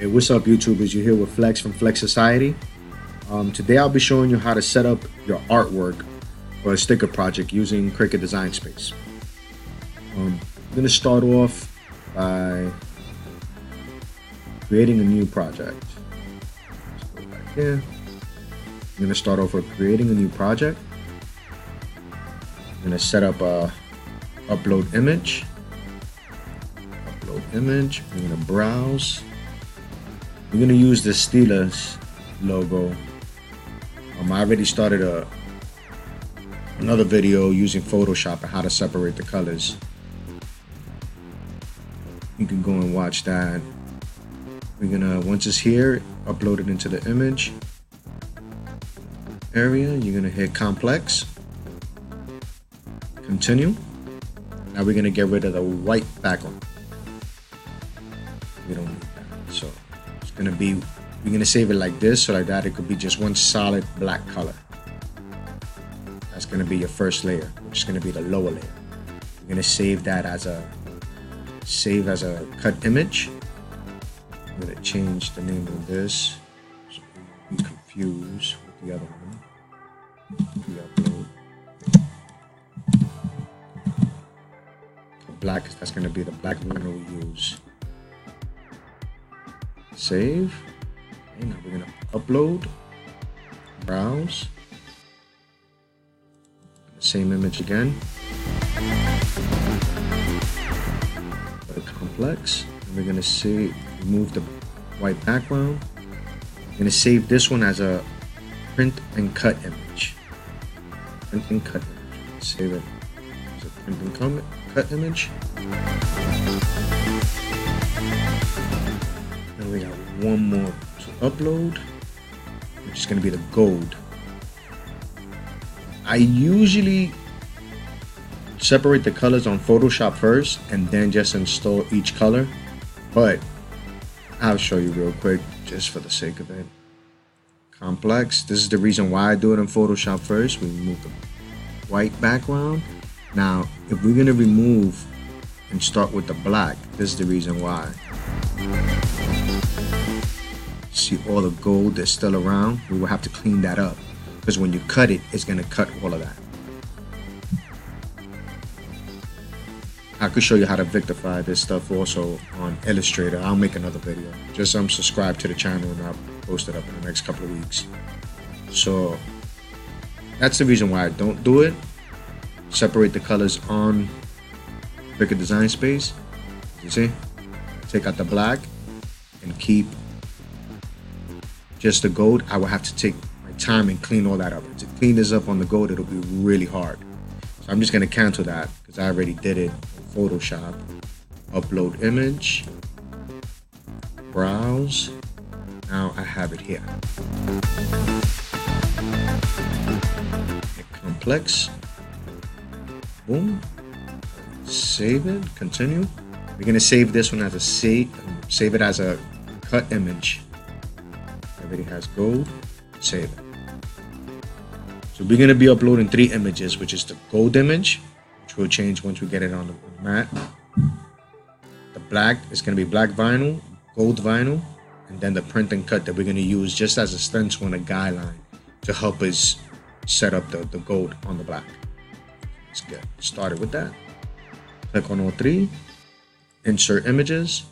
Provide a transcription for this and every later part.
Hey, what's up, YouTubers? You're here with Flex from Flexsocietee. Today I'll be showing you how to set up your artwork for a sticker project using Cricut Design Space. I'm going to start off by creating a new project. Let's go back here. I'm going to start off with creating a new project. I'm going to set up a upload image. I'm going to browse. We're going to use the Steelers logo. I already started another video using Photoshop and how to separate the colors. You can go and watch that. We're gonna, once it's here, upload it into the image area. You're gonna hit complex, continue. Now we're gonna get rid of the white background. We don't need that. So it's gonna be, we're gonna save it like this, so like that it could be just one solid black color. That's gonna be your first layer, which is gonna be the lower layer. You're gonna save that as a cut image. I'm gonna change the name of this so you be confused with the other one. The upload. The black, that's gonna be the black one we use. Save. Okay, now we're gonna upload, browse, same image again. Go to complex, and we're gonna remove the white background. I'm gonna save this one as a print and cut image. Print and cut image. Save it as a print and cut image. And we got one more to upload, which is gonna be the gold. I usually separate the colors on Photoshop first and then just install each color, but I'll show you real quick just for the sake of it. Complex, this is the reason why I do it in Photoshop first. We remove the white background. Now, if we're gonna remove and start with the black, this is the reason why. See all the gold that's still around? We will have to clean that up, because when you cut it, it's gonna cut all of that. I could show you how to victify this stuff also on Illustrator. I'll make another video. Just subscribe to the channel and I'll post it up in the next couple of weeks. So that's the reason why I don't do it. Separate the colors on Cricut Design Space. You see? Take out the black and keep just the gold. I will have to take my time and clean all that up. To clean this up on the gold, it'll be really hard. So I'm just gonna cancel that because I already did it in Photoshop. Upload image, browse. Now I have it here. Hit complex. Boom. Save it. Continue. We're gonna save this one as a save it as a cut image. Everything has gold. Save it. So we're gonna be uploading 3 images, which is the gold image, which will change once we get it on the mat. The black is gonna be black vinyl, gold vinyl, and then the print and cut that we're gonna use just as a stencil and a guideline to help us set up the gold on the black. Let's get started with that. Click on all 3, insert images.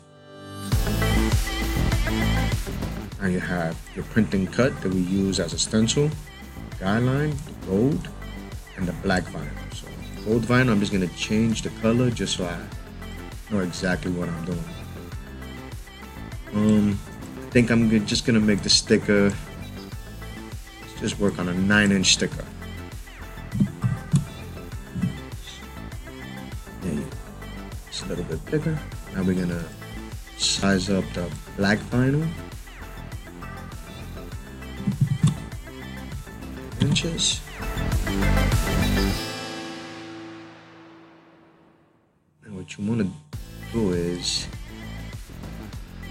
Now you have your print and cut that we use as a stencil, guideline, the gold, and the black vinyl. So gold vinyl, I'm just gonna change the color just so I know exactly what I'm doing. I think I'm just gonna make the sticker, let's just work on a 9-inch sticker. It's a little bit bigger. Now we're gonna size up the black vinyl. Inches. And what you want to do is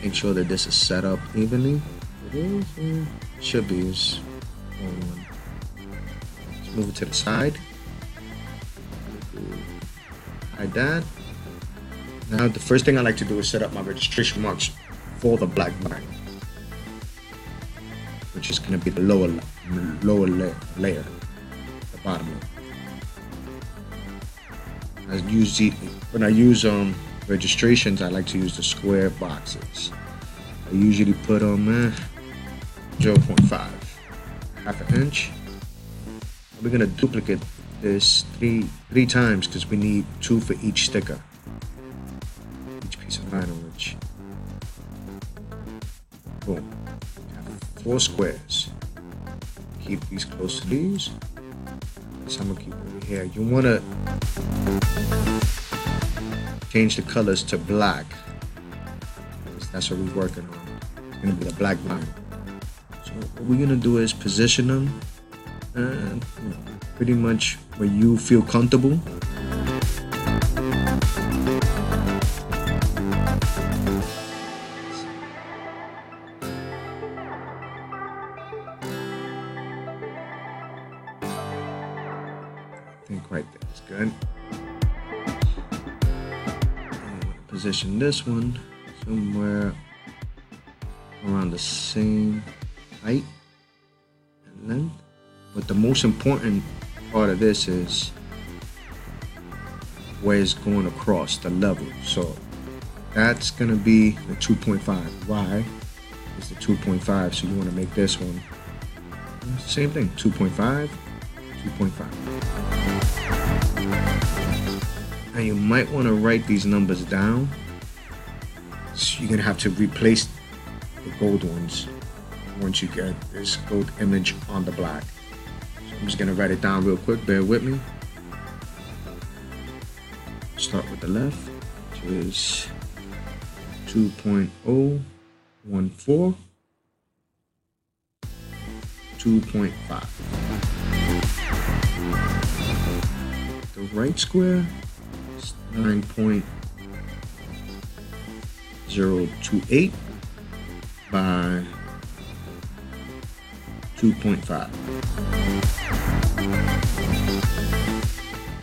make sure that this is set up evenly. It is, it should be. Let's move it to the side. Hide that. Now the first thing I like to do is set up my registration marks for the black vinyl, which is going to be the lower layer, the bottom layer. When I use registrations, I like to use the square boxes. I usually put them 0.5, half an inch. We're gonna duplicate this three times because we need 2 for each sticker, each piece of vinyl. Which, boom, 4 squares. Keep these close to these. So I'm gonna keep over here. You wanna change the colors to black, because that's what we're working on. It's gonna be the black vinyl. So what we're gonna do is position them and pretty much where you feel comfortable. I think right there is good. Position this one somewhere around the same height and length. But the most important part of this is where it's going across the level. So that's gonna be the 2.5. Why is the 2.5? So you want to make this one same thing, 2.5, 2.5. And you might want to write these numbers down. So you're gonna have to replace the gold ones once you get this gold image on the black. So I'm just gonna write it down real quick, bear with me. Start with the left, which is 2.014, 2.5. The right square is 9.028 by 2.5.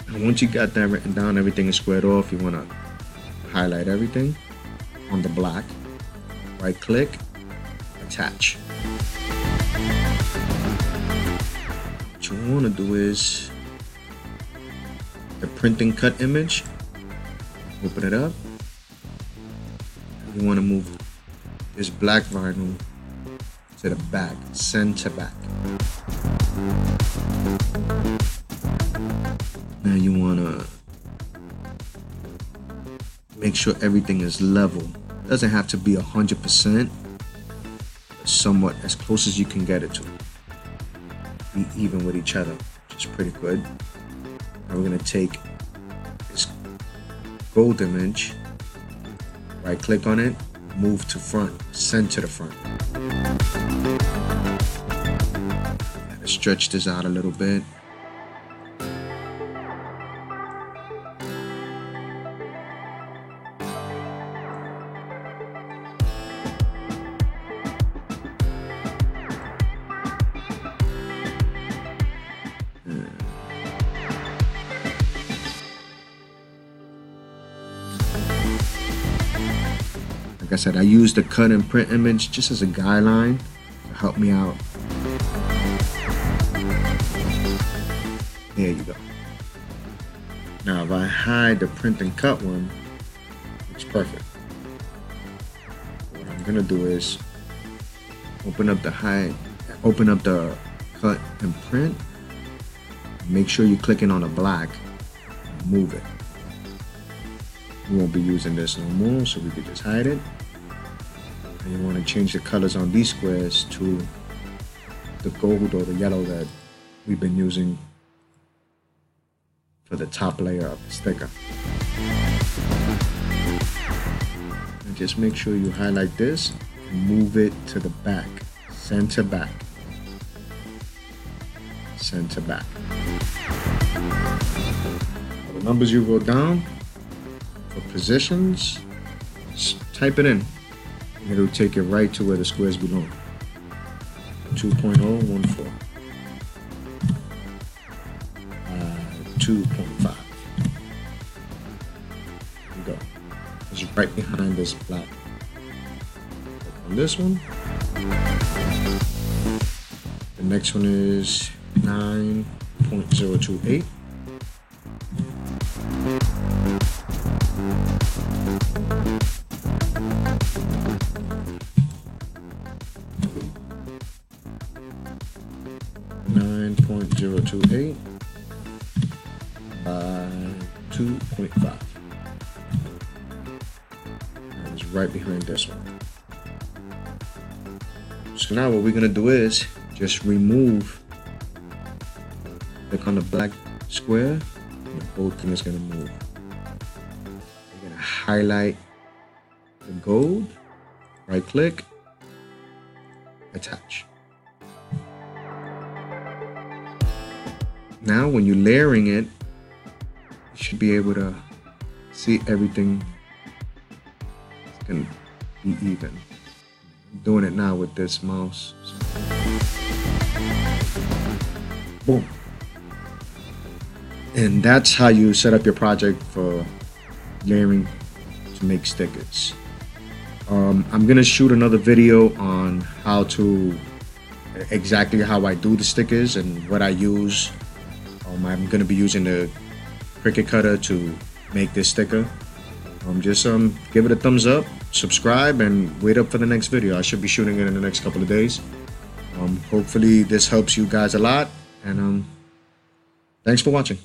And once you got that written down, everything is squared off, you want to highlight everything on the black, right click, attach. What you want to do is the print and cut image, open it up. You want to move this black vinyl to the back, center back. Now you want to make sure everything is level. It doesn't have to be 100%, but somewhat as close as you can get it to. Be even with each other, which is pretty good. Now we're going to take this gold image, right click on it, move to front, center the front. Gotta stretch this out a little bit. Like I said, I use the cut and print image just as a guideline to help me out. There you go. Now if I hide the print and cut one, it's perfect. What I'm gonna do is open up the cut and print. Make sure you're clicking on the black and move it. We won't be using this no more, so we could just hide it. And you want to change the colors on these squares to the gold or the yellow that we've been using for the top layer of the sticker. And just make sure you highlight this and move it to the back, center back, center back. The numbers you wrote down for positions, just type it in. It'll take it right to where the squares belong. 2.014. 2.5. There you go. It's right behind this black. on this one. The next one is 9.028. By 2.5. It's right behind this one. So now what we're gonna do is just remove, click on the black square, and the whole thing is gonna move. We're gonna highlight the gold, right click, attach. Now when you're layering it, you should be able to see everything. It's gonna be even. I'm doing it now with this mouse. So. Boom. And that's how you set up your project for layering to make stickers. I'm gonna shoot another video on how to, exactly how I do the stickers and what I use. I'm going to be using the Cricut cutter to make this sticker. Just give it a thumbs up, subscribe, and wait up for the next video. I should be shooting it in the next couple of days. Hopefully this helps you guys a lot, and thanks for watching.